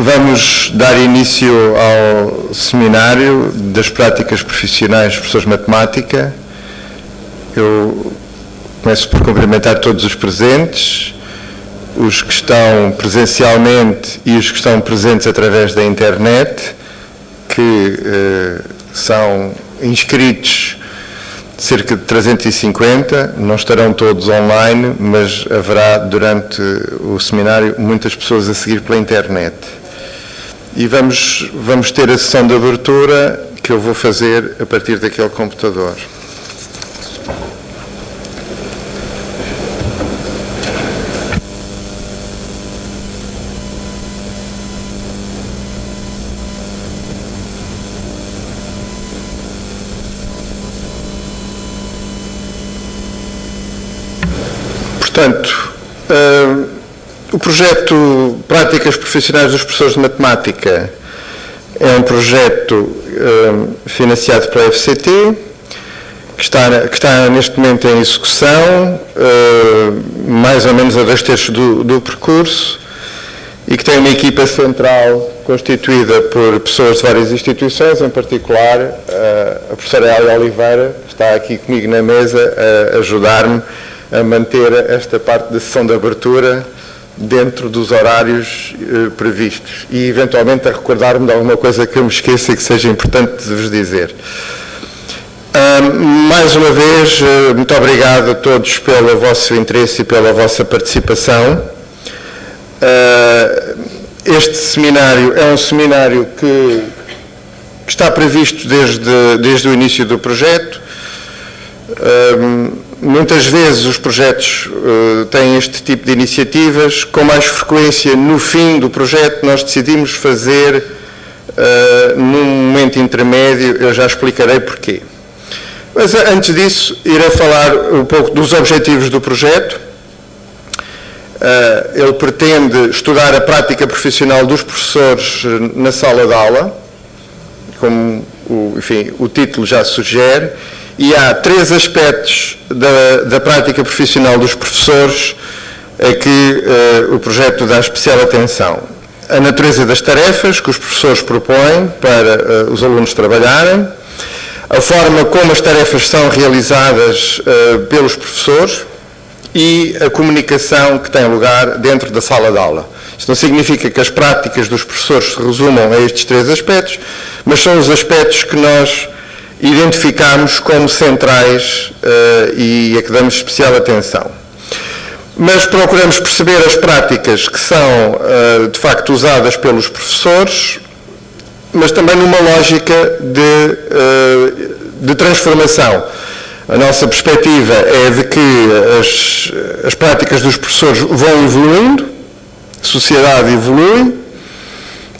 vamos dar início ao seminário das práticas profissionais de professores de matemática. Eu começo por cumprimentar todos os presentes, os que estão presencialmente e os que estão presentes através da internet, que são inscritos cerca de 350, não estarão todos online, mas haverá durante o seminário muitas pessoas a seguir pela internet. E vamos ter a sessão de abertura que eu vou fazer a partir daquele computador. Portanto, o projeto Práticas Profissionais dos Professores de Matemática é um projeto financiado pela FCT, que está neste momento em execução, mais ou menos a 2/3 do percurso, e que tem uma equipa central constituída por pessoas de várias instituições, em particular a professora Elia Oliveira, que está aqui comigo na mesa a ajudar-me a manter esta parte da sessão de abertura dentro dos horários previstos e, eventualmente, a recordar-me de alguma coisa que eu me esqueça e que seja importante de vos dizer. Mais uma vez, muito obrigado a todos pelo vosso interesse e pela vossa participação. Este seminário é um seminário que está previsto desde o início do projeto. Muitas vezes os projetos têm este tipo de iniciativas. Com mais frequência, no fim do projeto, nós decidimos fazer num momento intermédio. Eu já explicarei porquê. Mas antes disso, irei falar um pouco dos objetivos do projeto. Ele pretende estudar a prática profissional dos professores na sala de aula, como o título já sugere. E há 3 aspectos da prática profissional dos professores a que o projeto dá especial atenção. A natureza das tarefas que os professores propõem para os alunos trabalharem, a forma como as tarefas são realizadas pelos professores e a comunicação que tem lugar dentro da sala de aula. Isto não significa que as práticas dos professores se resumam a estes 3 aspectos, mas são os aspectos que nós identificamos como centrais e a que damos especial atenção. Mas procuramos perceber as práticas que são, de facto, usadas pelos professores, mas também numa lógica de transformação. A nossa perspectiva é de que as práticas dos professores vão evoluindo, a sociedade evolui,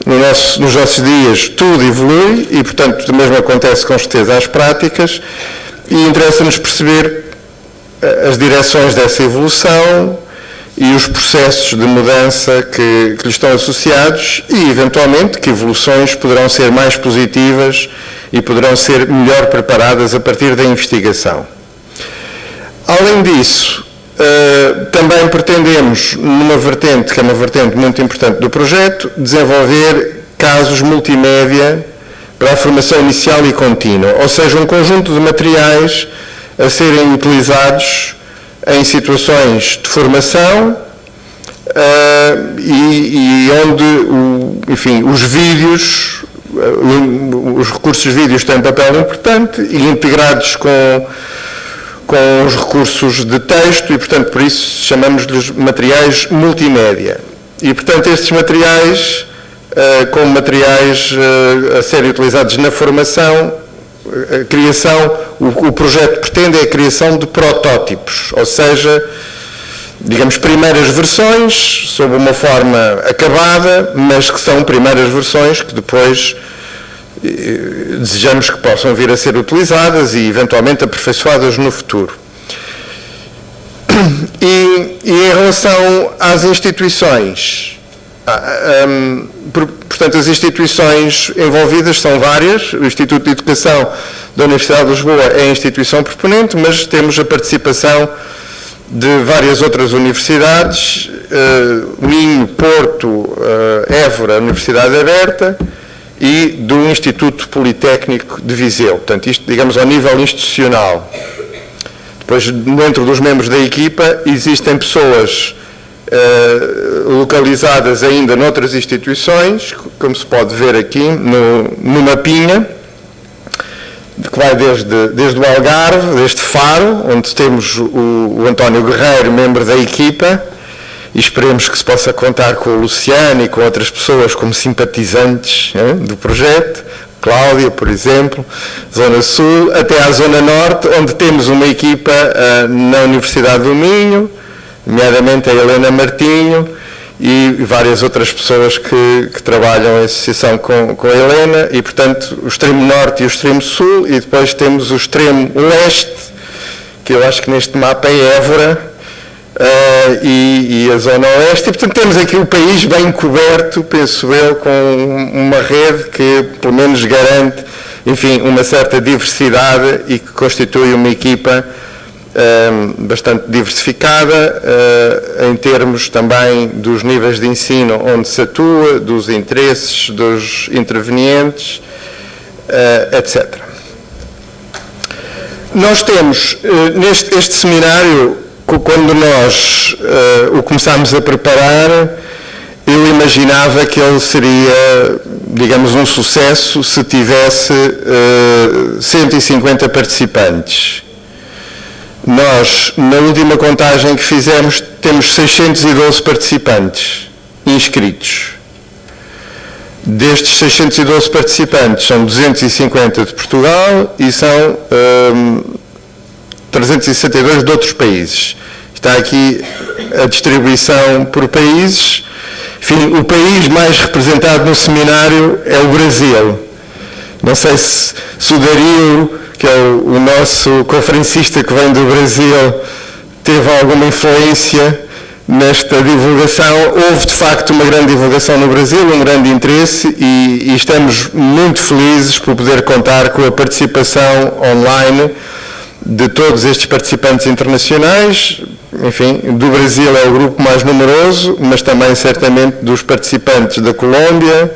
nos nossos dias tudo evolui e, portanto, o mesmo acontece com certeza às práticas, e interessa-nos perceber as direções dessa evolução e os processos de mudança que lhe estão associados e, eventualmente, que evoluções poderão ser mais positivas e poderão ser melhor preparadas a partir da investigação. Além disso, também pretendemos, numa vertente, que é uma vertente muito importante do projeto, desenvolver casos multimédia para a formação inicial e contínua, ou seja, um conjunto de materiais a serem utilizados em situações de formação e onde, os vídeos, os recursos vídeos têm um papel importante e integrados com os recursos de texto e, portanto, por isso chamamos-lhes materiais multimédia. E, portanto, estes materiais, como materiais a serem utilizados na formação, a criação, o projeto pretende a criação de protótipos, ou seja, digamos, primeiras versões, sob uma forma acabada, mas que são primeiras versões que depois desejamos que possam vir a ser utilizadas e eventualmente aperfeiçoadas no futuro. E em relação às instituições, portanto, as instituições envolvidas são várias. O Instituto de Educação da Universidade de Lisboa é a instituição proponente, mas temos a participação de várias outras universidades, Minho, Porto, Évora Universidade Aberta e do Instituto Politécnico de Viseu. Portanto, isto, digamos, ao nível institucional. Depois, dentro dos membros da equipa, existem pessoas localizadas ainda noutras instituições, como se pode ver aqui no mapinha, que vai desde o Algarve, desde Faro, onde temos o António Guerreiro, membro da equipa, e esperemos que se possa contar com o Luciano e com outras pessoas como simpatizantes do projeto, Cláudia, por exemplo, Zona Sul, até à Zona Norte, onde temos uma equipa na Universidade do Minho, nomeadamente a Helena Martinho e várias outras pessoas que trabalham em associação com a Helena, e, portanto, o extremo norte e o extremo sul, e depois temos o extremo leste, que eu acho que neste mapa é Évora, e a zona oeste, e, portanto, temos aqui o país bem coberto, penso eu, com uma rede que, pelo menos, garante, enfim, uma certa diversidade e que constitui uma equipa bastante diversificada em termos também dos níveis de ensino onde se atua, dos interesses dos intervenientes, etc. Nós temos, este seminário, quando nós o começámos a preparar, eu imaginava que ele seria, digamos, um sucesso se tivesse 150 participantes. Nós, na última contagem que fizemos, temos 612 participantes inscritos. Destes 612 participantes, são 250 de Portugal e são 362 de outros países. Está aqui a distribuição por países. Enfim, o país mais representado no seminário é o Brasil. Não sei se o Dario, que é o nosso conferencista que vem do Brasil, teve alguma influência nesta divulgação. Houve, de facto, uma grande divulgação no Brasil, um grande interesse, e estamos muito felizes por poder contar com a participação online de todos estes participantes internacionais. Enfim, do Brasil é o grupo mais numeroso, mas também, certamente, dos participantes da Colômbia,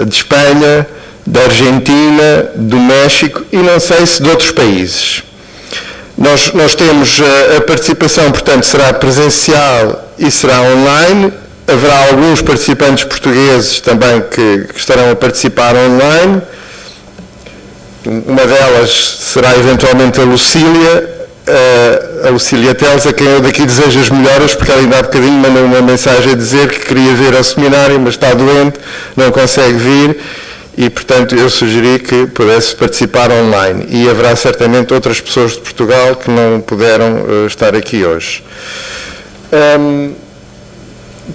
de Espanha, da Argentina, do México e não sei se de outros países. Nós temos a participação, portanto, será presencial e será online. Haverá alguns participantes portugueses também que estarão a participar online. Uma delas será eventualmente a Lucília Teles, a quem eu daqui desejo as melhoras, porque ela ainda há bocadinho mandou uma mensagem a dizer que queria vir ao seminário, mas está doente, não consegue vir. E, portanto, eu sugeri que pudesse participar online. E haverá certamente outras pessoas de Portugal que não puderam estar aqui hoje.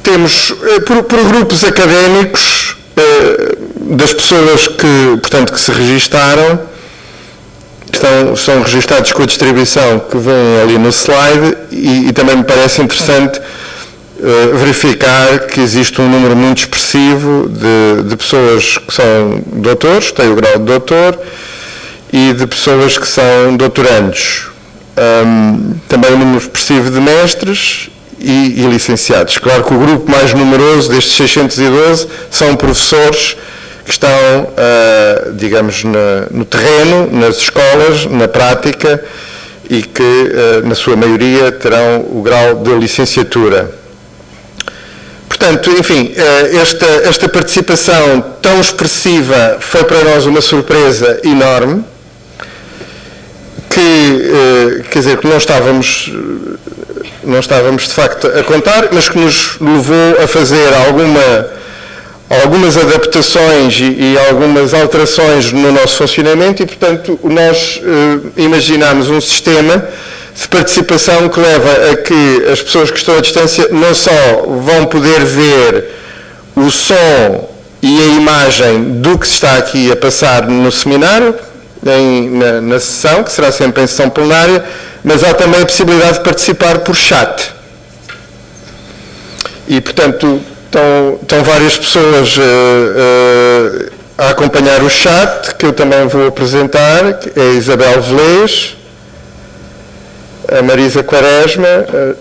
Temos, por grupos académicos, das pessoas que se registaram, são registados com a distribuição que vem ali no slide, e também me parece interessante verificar que existe um número muito expressivo de pessoas que são doutores, têm o grau de doutor, e de pessoas que são doutorandos. Também um número expressivo de mestres e licenciados. Claro que o grupo mais numeroso destes 612 são professores que estão, digamos, no terreno, nas escolas, na prática, e que, na sua maioria, terão o grau de licenciatura. Portanto, enfim, esta participação tão expressiva foi para nós uma surpresa enorme, quer dizer, que não estávamos de facto a contar, mas que nos levou a fazer algumas adaptações e algumas alterações no nosso funcionamento, e, portanto, nós imaginámos um sistema de participação que leva a que as pessoas que estão à distância não só vão poder ver o som e a imagem do que se está aqui a passar no seminário, na sessão, que será sempre em sessão plenária, mas há também a possibilidade de participar por chat. E, portanto, estão várias pessoas a acompanhar o chat, que eu também vou apresentar, que é a Isabel Velez, a Marisa Quaresma,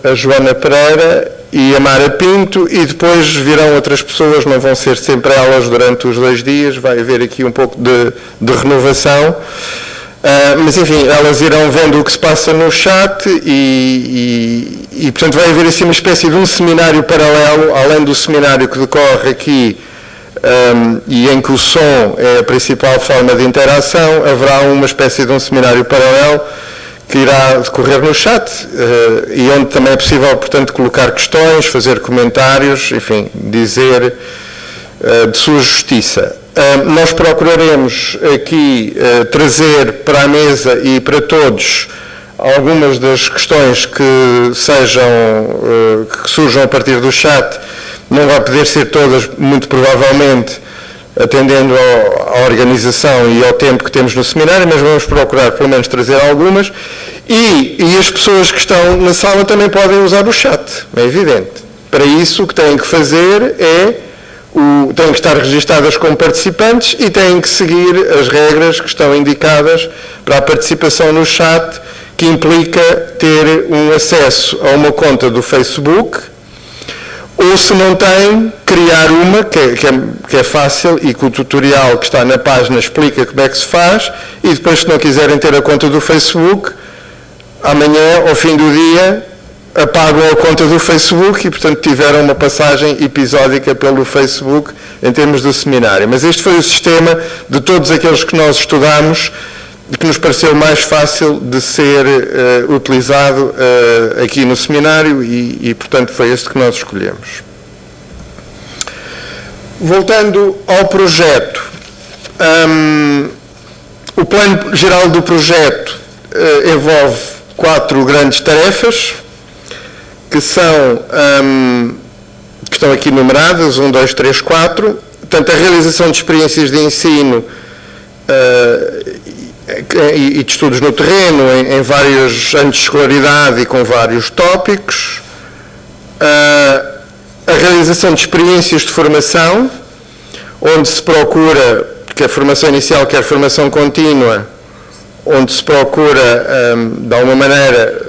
a Joana Pereira e a Mara Pinto, e depois virão outras pessoas, não vão ser sempre elas durante os 2 dias, vai haver aqui um pouco de renovação. Mas, enfim, elas irão vendo o que se passa no chat e, portanto, vai haver assim uma espécie de um seminário paralelo, além do seminário que decorre aqui e em que o som é a principal forma de interação, haverá uma espécie de um seminário paralelo que irá decorrer no chat e onde também é possível, portanto, colocar questões, fazer comentários, enfim, dizer de sua justiça. Nós procuraremos aqui trazer para a mesa e para todos algumas das questões que surjam a partir do chat. Não vai poder ser todas, muito provavelmente, atendendo à organização e ao tempo que temos no seminário, mas vamos procurar pelo menos trazer algumas. E as pessoas que estão na sala também podem usar o chat, é evidente. Para isso o que têm que fazer têm que estar registadas como participantes e têm que seguir as regras que estão indicadas para a participação no chat, que implica ter um acesso a uma conta do Facebook, ou se não tem, criar uma, que é fácil e que o tutorial que está na página explica como é que se faz, e depois, se não quiserem ter a conta do Facebook, amanhã, ao fim do dia, apagam a conta do Facebook e, portanto, tiveram uma passagem episódica pelo Facebook em termos do seminário. Mas este foi o sistema de todos aqueles que nós estudámos e que nos pareceu mais fácil de ser utilizado aqui no seminário e, portanto, foi este que nós escolhemos. Voltando ao projeto, o plano geral do projeto envolve 4 grandes tarefas, que estão aqui numeradas, 1, 2, 3, 4. Portanto, a realização de experiências de ensino e de estudos no terreno, em vários anos de escolaridade e com vários tópicos. A realização de experiências de formação, onde se procura, quer formação inicial, quer formação contínua, onde se procura, de alguma maneira,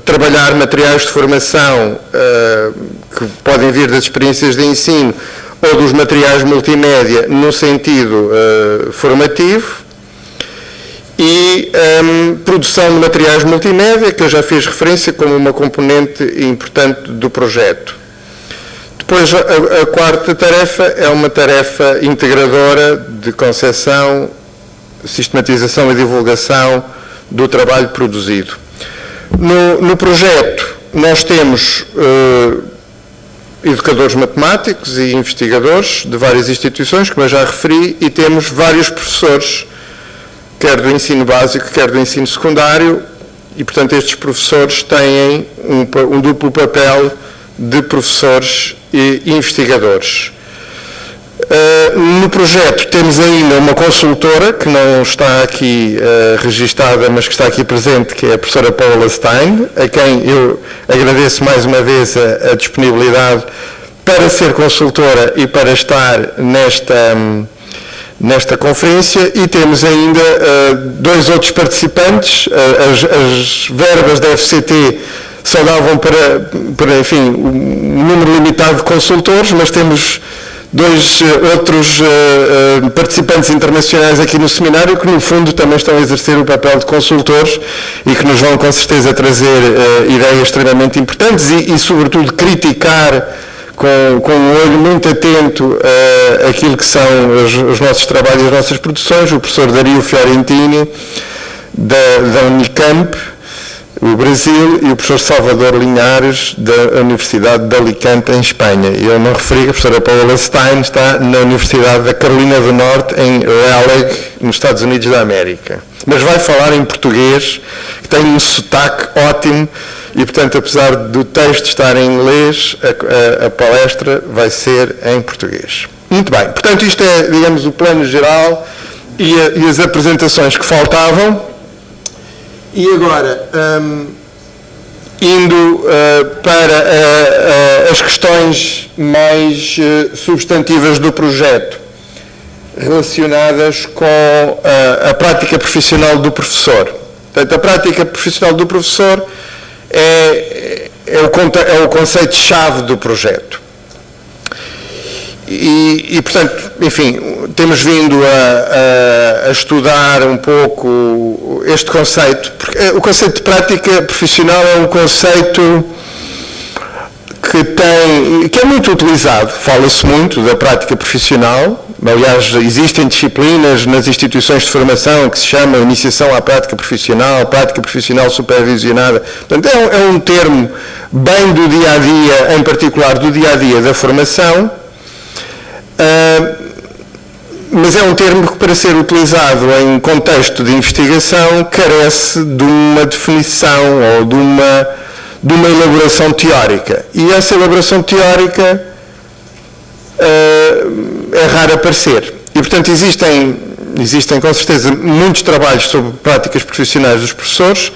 trabalhar materiais de formação que podem vir das experiências de ensino ou dos materiais multimédia no sentido formativo, e produção de materiais multimédia, que eu já fiz referência como uma componente importante do projeto. Depois, a quarta tarefa é uma tarefa integradora de concepção, sistematização e divulgação do trabalho produzido. No projeto, nós temos educadores matemáticos e investigadores de várias instituições, como eu já referi, e temos vários professores, quer do ensino básico, quer do ensino secundário, e, portanto, estes professores têm um duplo papel de professores e investigadores. No projeto temos ainda uma consultora, que não está aqui registada, mas que está aqui presente, que é a professora Paula Stein, a quem eu agradeço mais uma vez a disponibilidade para ser consultora e para estar nesta conferência, e temos ainda 2 outros participantes. As verbas da FCT só davam para enfim, um número limitado de consultores, mas temos 2 outros participantes internacionais aqui no seminário que, no fundo, também estão a exercer o papel de consultores e que nos vão, com certeza, trazer ideias extremamente importantes e, sobretudo, criticar com um olho muito atento aquilo que são os nossos trabalhos e as nossas produções. O professor Dario Fiorentini, da Unicamp, o Brasil, e o professor Salvador Linhares, da Universidade de Alicante, em Espanha. E eu não referi que a professora Paula Stein está na Universidade da Carolina do Norte, em Raleigh, nos Estados Unidos da América. Mas vai falar em português, que tem um sotaque ótimo, e, portanto, apesar do texto estar em inglês, a palestra vai ser em português. Muito bem. Portanto, isto é, digamos, o plano geral e as apresentações que faltavam. E agora, indo para as questões mais substantivas do projeto, relacionadas com a prática profissional do professor. Portanto, a prática profissional do professor é o conceito-chave do projeto. Portanto, enfim, temos vindo a estudar um pouco este conceito, porque o conceito de prática profissional é um conceito que é muito utilizado, fala-se muito da prática profissional. Aliás, existem disciplinas nas instituições de formação que se chamam iniciação à prática profissional supervisionada. Portanto, é um termo bem do dia-a-dia, em particular do dia-a-dia da formação, mas é um termo que, para ser utilizado em contexto de investigação, carece de uma definição ou de uma elaboração teórica. E essa elaboração teórica é raro aparecer. E, portanto, existem com certeza muitos trabalhos sobre práticas profissionais dos professores.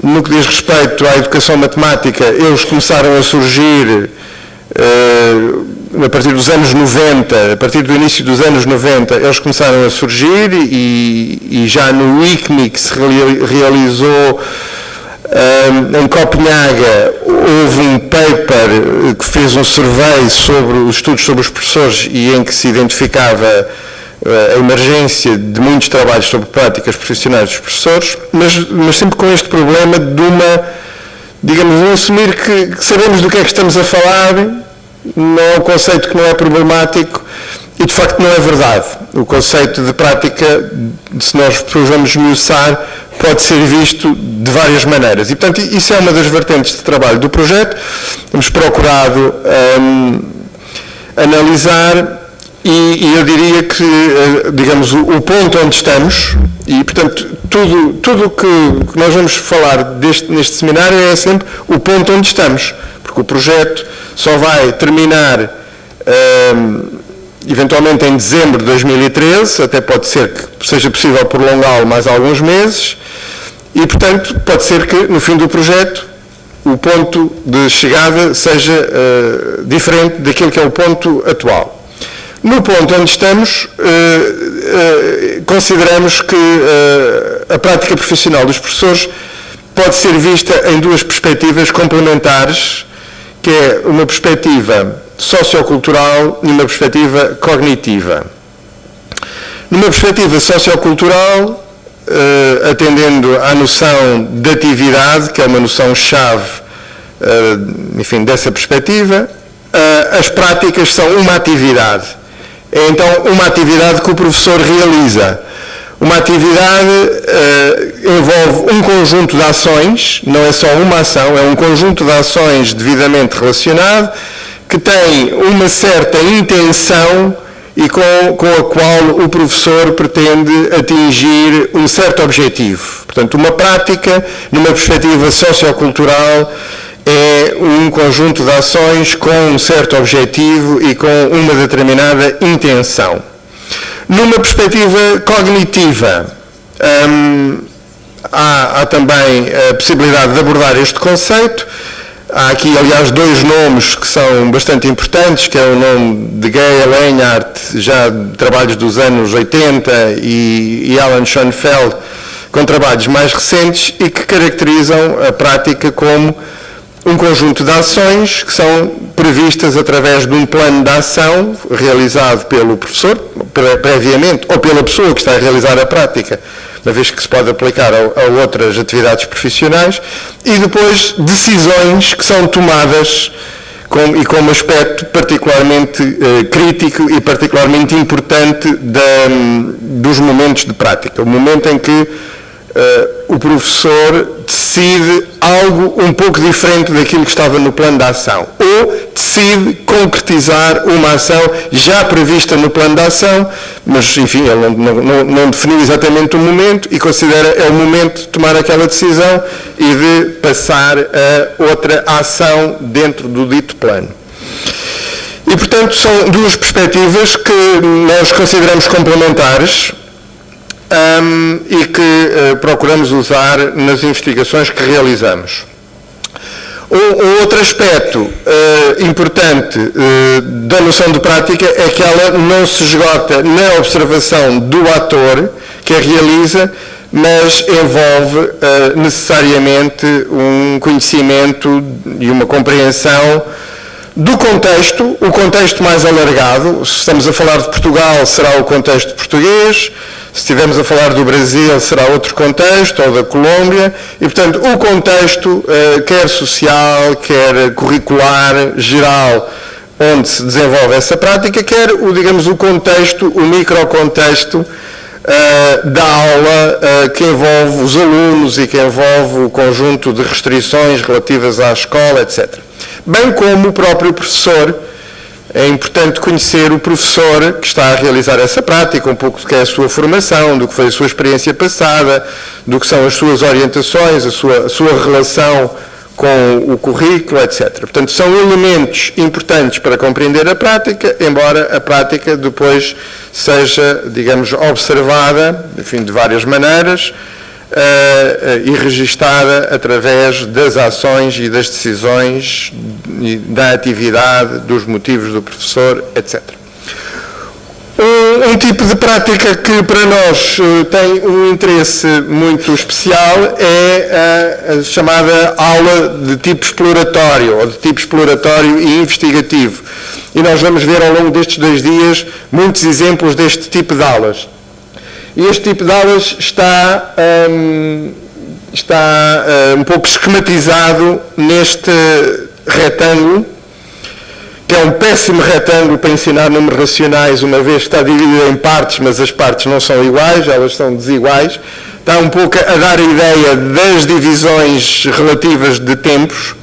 No que diz respeito à educação matemática, eles começaram a surgir a partir dos anos 90, a partir do início dos anos 90, eles começaram a surgir e já no ICMI, que se realizou em Copenhaga, houve um paper que fez um survey sobre os estudos sobre os professores e em que se identificava a emergência de muitos trabalhos sobre práticas profissionais dos professores, mas sempre com este problema de digamos, assumir que sabemos do que é que estamos a falar, não é um conceito que não é problemático e de facto não é verdade. O conceito de prática, se nós depois vamos esmiuçar, pode ser visto de várias maneiras. E, portanto, isso é uma das vertentes de trabalho do projeto. Temos procurado analisar e eu diria que, digamos, o ponto onde estamos, e, portanto, tudo o que nós vamos falar neste seminário é sempre o ponto onde estamos, porque o projeto só vai terminar eventualmente em dezembro de 2013, até pode ser que seja possível prolongá-lo mais alguns meses, e, portanto, pode ser que no fim do projeto o ponto de chegada seja diferente daquilo que é o ponto atual. No ponto onde estamos, consideramos que a prática profissional dos professores pode ser vista em duas perspectivas complementares, que é uma perspectiva sociocultural e uma perspectiva cognitiva. Numa perspectiva sociocultural, atendendo à noção de atividade, que é uma noção-chave, enfim, dessa perspectiva, as práticas são uma atividade. É então uma atividade que o professor realiza. Uma atividade envolve um conjunto de ações, não é só uma ação, é um conjunto de ações devidamente relacionado, que tem uma certa intenção e com a qual o professor pretende atingir um certo objetivo. Portanto, uma prática, numa perspectiva sociocultural, é um conjunto de ações com um certo objetivo e com uma determinada intenção. Numa perspectiva cognitiva, há também a possibilidade de abordar este conceito. Há aqui, aliás, dois nomes que são bastante importantes, que é o nome de Gail Leinart, já de trabalhos dos anos 80, e Alan Schoenfeld, com trabalhos mais recentes, e que caracterizam a prática como um conjunto de ações que são previstas através de um plano de ação realizado pelo professor, previamente, ou pela pessoa que está a realizar a prática, uma vez que se pode aplicar a outras atividades profissionais, e depois decisões que são tomadas com um aspecto particularmente crítico e particularmente importante dos momentos de prática. O momento em que o professor decide algo um pouco diferente daquilo que estava no plano de ação, ou decide concretizar uma ação já prevista no plano de ação, mas, enfim, ele não definiu exatamente o momento e considera é o momento de tomar aquela decisão e de passar a outra ação dentro do dito plano. E, portanto, são duas perspectivas que nós consideramos complementares, e que procuramos usar nas investigações que realizamos. Um outro aspecto importante da noção de prática é que ela não se esgota na observação do ator que a realiza, mas envolve necessariamente um conhecimento e uma compreensão do contexto, o contexto mais alargado. Se estamos a falar de Portugal, será o contexto português. Se estivermos a falar do Brasil, será outro contexto, ou da Colômbia. E, portanto, o contexto, quer social, quer curricular, geral, onde se desenvolve essa prática, quer, digamos, o contexto, o microcontexto da aula, que envolve os alunos e que envolve o conjunto de restrições relativas à escola, etc. Bem como o próprio professor. É importante conhecer o professor que está a realizar essa prática, um pouco do que é a sua formação, do que foi a sua experiência passada, do que são as suas orientações, a sua relação com o currículo, etc. Portanto, são elementos importantes para compreender a prática, embora a prática depois seja, digamos, observada, enfim, de várias maneiras, e registada através das ações e das decisões, da atividade, dos motivos do professor, etc. Um tipo de prática que para nós tem um interesse muito especial é a chamada aula de tipo exploratório, ou de tipo exploratório e investigativo. E nós vamos ver ao longo destes 2 dias muitos exemplos deste tipo de aulas. E este tipo de aulas está um pouco esquematizado neste retângulo, que é um péssimo retângulo para ensinar números racionais, uma vez que está dividido em partes, mas as partes não são iguais, elas são desiguais. Está um pouco a dar a ideia das divisões relativas de tempos,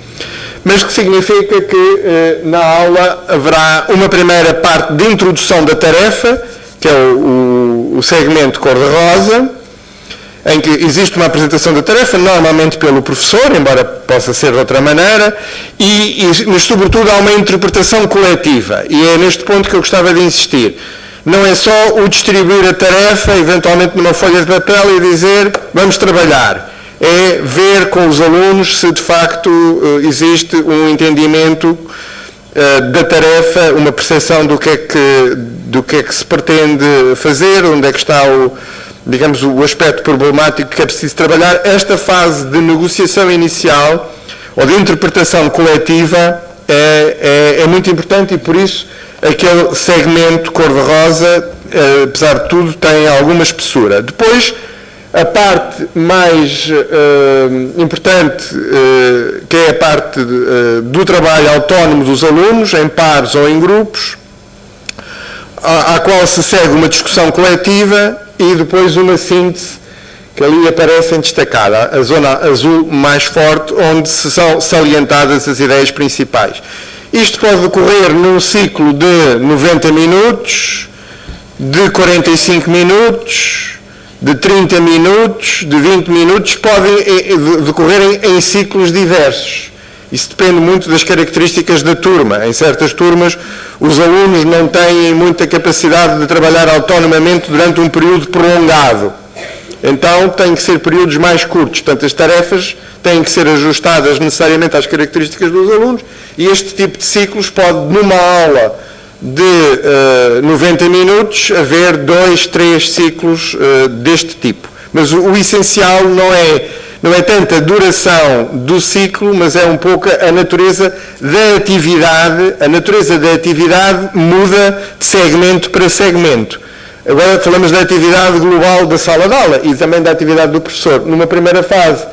mas que significa que na aula haverá uma primeira parte de introdução da tarefa, que é o segmento cor-de-rosa, em que existe uma apresentação da tarefa, normalmente pelo professor, embora possa ser de outra maneira, mas sobretudo há uma interpretação coletiva, e é neste ponto que eu gostava de insistir. Não é só o distribuir a tarefa, eventualmente numa folha de papel, e dizer, vamos trabalhar. É ver com os alunos se de facto existe um entendimento da tarefa, uma percepção do que é que se pretende fazer, onde é que está digamos, o aspecto problemático que é preciso trabalhar. Esta fase de negociação inicial, ou de interpretação coletiva, é muito importante, e por isso aquele segmento cor-de-rosa, apesar de tudo, tem alguma espessura. Depois, a parte mais importante, que é a parte do trabalho autónomo dos alunos, em pares ou em grupos, à qual se segue uma discussão coletiva e depois uma síntese, que ali aparece destacada, a zona azul mais forte, onde se são salientadas as ideias principais. Isto pode decorrer num ciclo de 90 minutos, de 45 minutos, de 30 minutos, de 20 minutos, podem decorrer em ciclos diversos. Isso depende muito das características da turma. Em certas turmas, os alunos não têm muita capacidade de trabalhar autonomamente durante um período prolongado. Então, têm que ser períodos mais curtos. Portanto, as tarefas têm que ser ajustadas necessariamente às características dos alunos, e este tipo de ciclos pode, numa aula de 90 minutos, haver 2, 3 ciclos deste tipo. Mas o essencial não é tanto a duração do ciclo, mas é um pouco a natureza da atividade. A natureza da atividade muda de segmento para segmento. Agora falamos da atividade global da sala de aula e também da atividade do professor. Numa primeira fase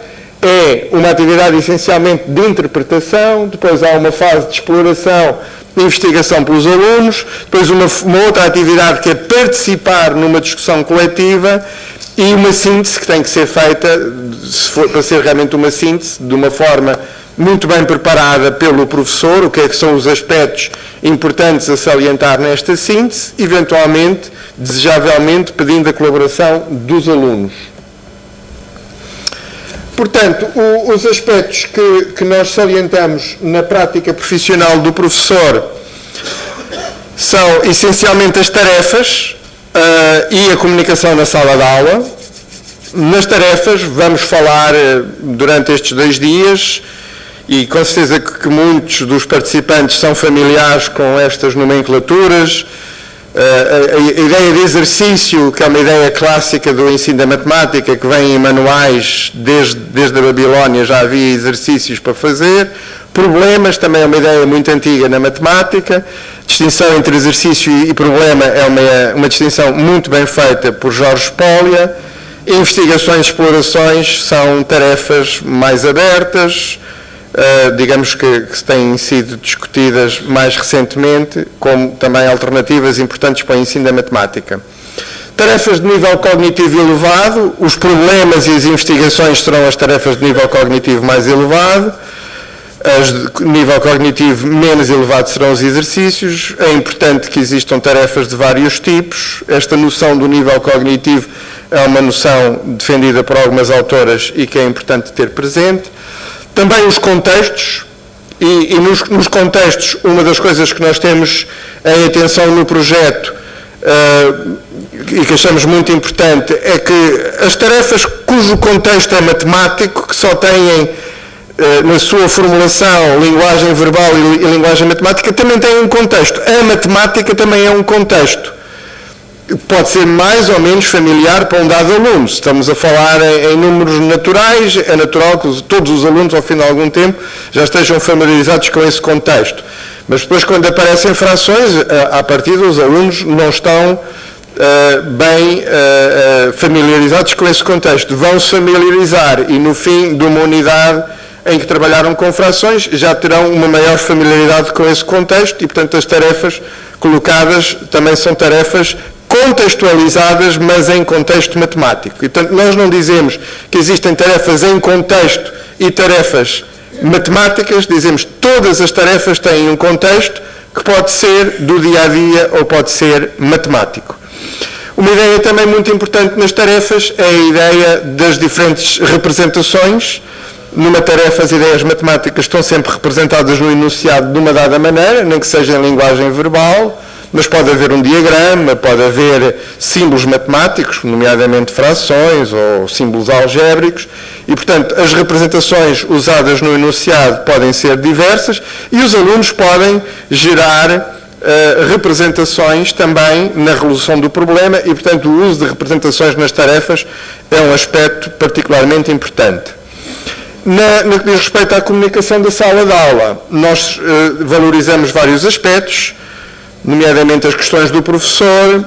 é uma atividade essencialmente de interpretação, depois há uma fase de exploração, de investigação pelos alunos, depois uma outra atividade que é participar numa discussão coletiva, e uma síntese que tem que ser feita, se for para ser realmente uma síntese, de uma forma muito bem preparada pelo professor, o que é que são os aspectos importantes a salientar nesta síntese, eventualmente, desejavelmente, pedindo a colaboração dos alunos. Portanto, os aspectos que nós salientamos na prática profissional do professor são essencialmente as tarefas, e a comunicação na sala de aula. Nas tarefas vamos falar durante estes 2 dias, e com certeza que muitos dos participantes são familiares com estas nomenclaturas, A ideia de exercício, que é uma ideia clássica do ensino da matemática, que vem em manuais desde a Babilónia, já havia exercícios para fazer. Problemas também é uma ideia muito antiga na matemática. Distinção entre exercício e problema é uma distinção muito bem feita por Jorge Spolia. Investigações e explorações são tarefas mais abertas, digamos que têm sido discutidas mais recentemente, como também alternativas importantes para o ensino da matemática. Tarefas de nível cognitivo elevado, os problemas e as investigações serão as tarefas de nível cognitivo mais elevado, as de nível cognitivo menos elevado serão os exercícios. É importante que existam tarefas de vários tipos. Esta noção do nível cognitivo é uma noção defendida por algumas autoras e que é importante ter presente. Também os contextos, e nos contextos, uma das coisas que nós temos em atenção no projeto e que achamos muito importante é que as tarefas cujo contexto é matemático, que só têm na sua formulação linguagem verbal e linguagem matemática, também têm um contexto. A matemática também é um contexto. Pode ser mais ou menos familiar para um dado aluno. Se estamos a falar em números naturais, é natural que todos os alunos, ao fim de algum tempo, já estejam familiarizados com esse contexto. Mas depois, quando aparecem frações, à partida, os alunos não estão bem familiarizados com esse contexto. Vão-se familiarizar e, no fim de uma unidade em que trabalharam com frações, já terão uma maior familiaridade com esse contexto e, portanto, as tarefas colocadas também são tarefas contextualizadas, mas em contexto matemático. E, portanto, nós não dizemos que existem tarefas em contexto e tarefas matemáticas, dizemos que todas as tarefas têm um contexto que pode ser do dia-a-dia ou pode ser matemático. Uma ideia também muito importante nas tarefas é a ideia das diferentes representações. Numa tarefa, as ideias matemáticas estão sempre representadas no enunciado de uma dada maneira, nem que seja em linguagem verbal, mas pode haver um diagrama, pode haver símbolos matemáticos, nomeadamente frações ou símbolos algébricos, e, portanto, as representações usadas no enunciado podem ser diversas e os alunos podem gerar representações também na resolução do problema e, portanto, o uso de representações nas tarefas é um aspecto particularmente importante. No que diz respeito à comunicação da sala de aula, nós valorizamos vários aspectos, nomeadamente as questões do professor,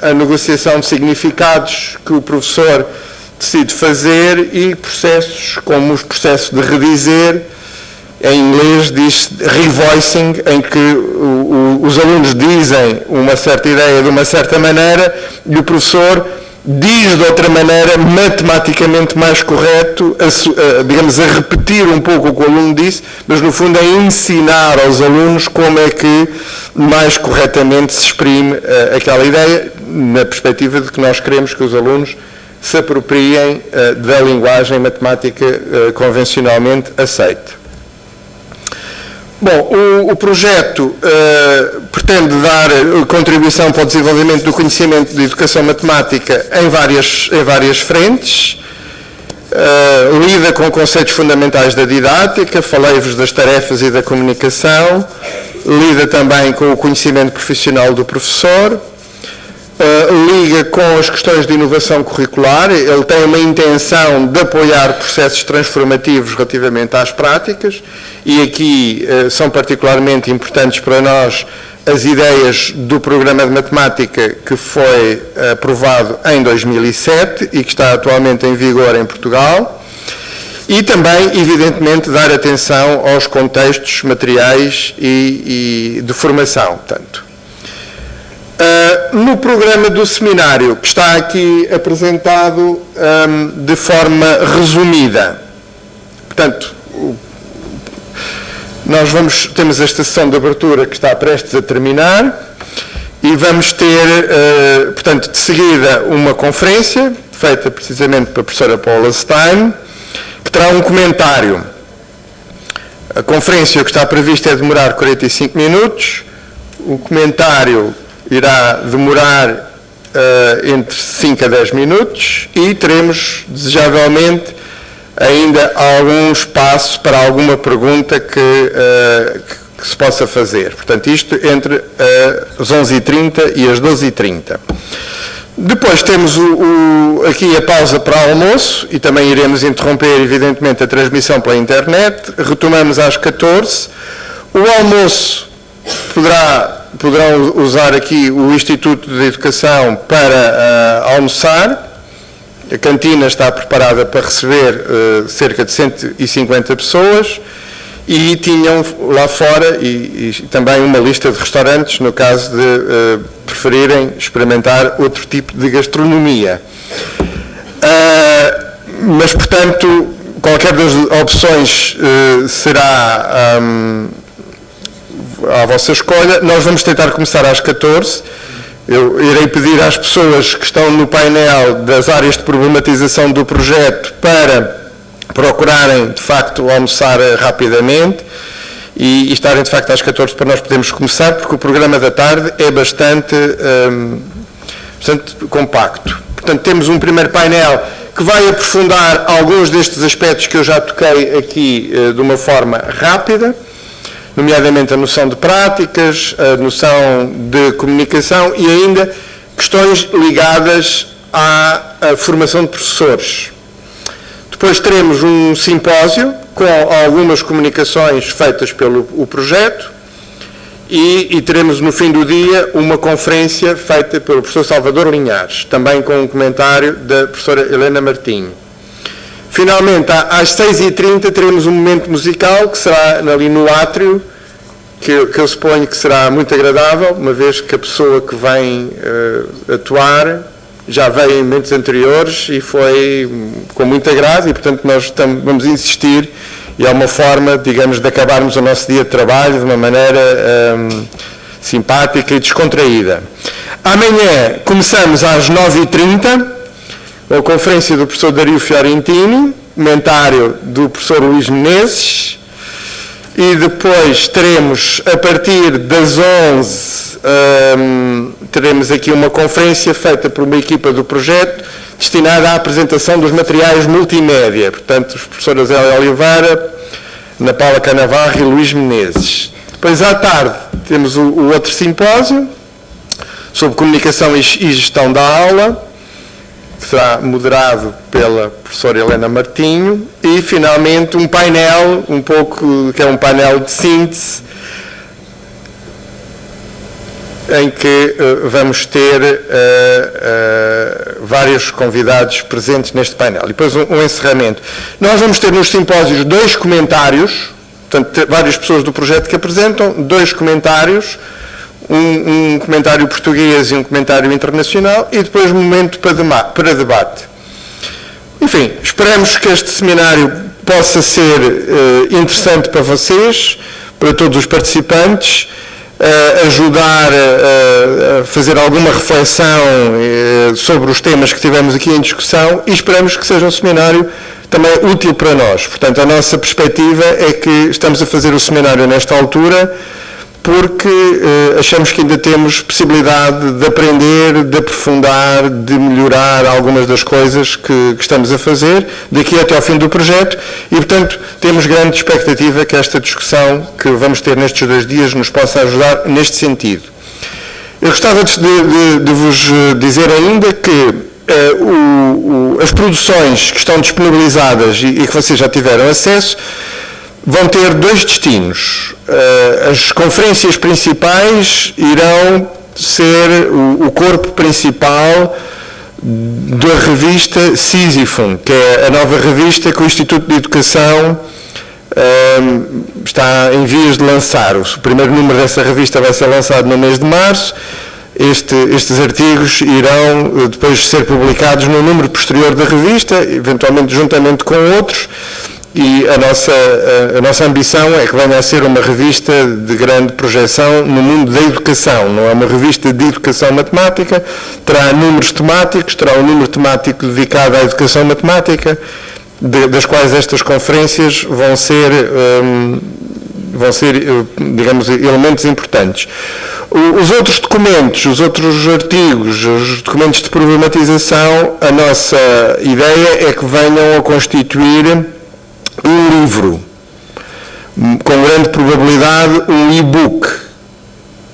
a negociação de significados que o professor decide fazer e processos como os processos de redizer, em inglês diz revoicing, em que os alunos dizem uma certa ideia de uma certa maneira e o professor diz de outra maneira, matematicamente mais correto, digamos, a repetir um pouco o que o aluno disse, mas no fundo é ensinar aos alunos como é que mais corretamente se exprime aquela ideia, na perspectiva de que nós queremos que os alunos se apropriem da linguagem matemática convencionalmente aceita. Bom, o projeto pretende dar contribuição para o desenvolvimento do conhecimento de educação matemática em várias frentes. Lida com conceitos fundamentais da didática, falei-vos das tarefas e da comunicação, lida também com o conhecimento profissional do professor, liga com as questões de inovação curricular, ele tem uma intenção de apoiar processos transformativos relativamente às práticas e aqui são particularmente importantes para nós as ideias do programa de matemática que foi aprovado em 2007 e que está atualmente em vigor em Portugal e também, evidentemente, dar atenção aos contextos materiais e de formação, portanto. No programa do seminário, que está aqui apresentado de forma resumida, portanto, nós temos esta sessão de abertura que está prestes a terminar e vamos ter, portanto, de seguida uma conferência, feita precisamente pela professora Paula Stein, que terá um comentário. A conferência que está prevista é demorar 45 minutos, o comentário irá demorar entre 5 a 10 minutos e teremos, desejavelmente, ainda algum espaço para alguma pergunta que que se possa fazer. Portanto, isto entre as 11h30 e as 12h30. Depois temos aqui a pausa para o almoço e também iremos interromper, evidentemente, a transmissão pela internet. Retomamos às 14h. O almoço poderão usar aqui o Instituto de Educação para almoçar. A cantina está preparada para receber cerca de 150 pessoas. E tinham lá fora e também uma lista de restaurantes, no caso de preferirem experimentar outro tipo de gastronomia. Mas, portanto, qualquer das opções será à vossa escolha. Nós vamos tentar começar às 14h. Eu irei pedir às pessoas que estão no painel das áreas de problematização do projeto para procurarem, de facto, almoçar rapidamente e estarem, de facto, às 14h para nós podermos começar, porque o programa da tarde é bastante compacto. Portanto, temos um primeiro painel que vai aprofundar alguns destes aspectos que eu já toquei aqui de uma forma rápida, nomeadamente a noção de práticas, a noção de comunicação e ainda questões ligadas à formação de professores. Depois teremos um simpósio com algumas comunicações feitas pelo projeto e teremos no fim do dia uma conferência feita pelo professor Salvador Linhares, também com um comentário da professora Helena Martinho. Finalmente, às 6h30 teremos um momento musical que será ali no átrio, que eu suponho que será muito agradável, uma vez que a pessoa que vem atuar já veio em momentos anteriores e foi com muita graça e, portanto, nós vamos insistir e é uma forma, digamos, de acabarmos o nosso dia de trabalho de uma maneira simpática e descontraída. Amanhã começamos às 9h30, a conferência do professor Dario Fiorentini, comentário do professor Luís Menezes, e depois teremos, a partir das 11h, teremos aqui uma conferência feita por uma equipa do projeto destinada à apresentação dos materiais multimédia, portanto, os professores Zélia Oliveira, Ana Paula Canavarro e Luís Menezes. Depois, à tarde, temos o outro simpósio sobre comunicação e gestão da aula, que será moderado pela professora Helena Martinho, e, finalmente, um painel, que é um painel de síntese, em que vamos ter vários convidados presentes neste painel. E depois um encerramento. Nós vamos ter nos simpósios 2 comentários, portanto, várias pessoas do projeto que apresentam, 2 comentários, um comentário português e um comentário internacional, e depois um momento para debate. Enfim, esperamos que este seminário possa ser interessante para vocês, para todos os participantes, ajudar a fazer alguma reflexão sobre os temas que tivemos aqui em discussão e esperamos que seja um seminário também útil para nós. Portanto, a nossa perspectiva é que estamos a fazer o seminário nesta altura porque achamos que ainda temos possibilidade de aprender, de aprofundar, de melhorar algumas das coisas que estamos a fazer daqui até ao fim do projeto e, portanto, temos grande expectativa que esta discussão que vamos ter nestes 2 dias nos possa ajudar neste sentido. Eu gostava de vos dizer ainda que as produções que estão disponibilizadas e que vocês já tiveram acesso vão ter 2 destinos. As conferências principais irão ser o corpo principal da revista Sísifo, que é a nova revista que o Instituto de Educação está em vias de lançar. O primeiro número dessa revista vai ser lançado no mês de março. Estes artigos irão depois ser publicados no número posterior da revista, eventualmente juntamente com outros. E a nossa ambição é que venha a ser uma revista de grande projeção no mundo da educação. Não é uma revista de educação matemática, terá números temáticos, terá um número temático dedicado à educação matemática, das quais estas conferências vão ser, digamos, elementos importantes. Os outros documentos, os outros artigos, os documentos de problematização, a nossa ideia é que venham a constituir um livro. com grande probabilidade, um e-book.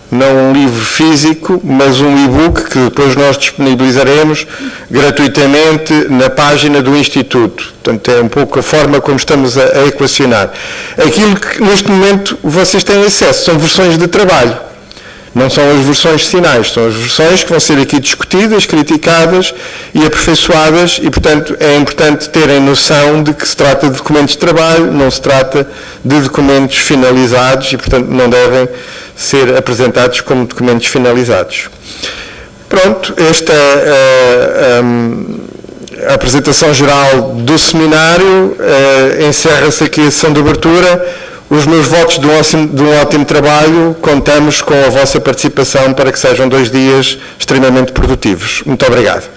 Não um livro físico, mas um e-book que depois nós disponibilizaremos gratuitamente na página do Instituto. Portanto, é um pouco a forma como estamos a equacionar. Aquilo que neste momento vocês têm acesso são versões de trabalho. Não são as versões finais, são as versões que vão ser aqui discutidas, criticadas e aperfeiçoadas e, portanto, é importante terem noção de que se trata de documentos de trabalho, não se trata de documentos finalizados e, portanto, não devem ser apresentados como documentos finalizados. Pronto, esta a apresentação geral do seminário, encerra-se aqui a sessão de abertura. Os meus votos de um ótimo trabalho, contamos com a vossa participação para que sejam 2 dias extremamente produtivos. Muito obrigado.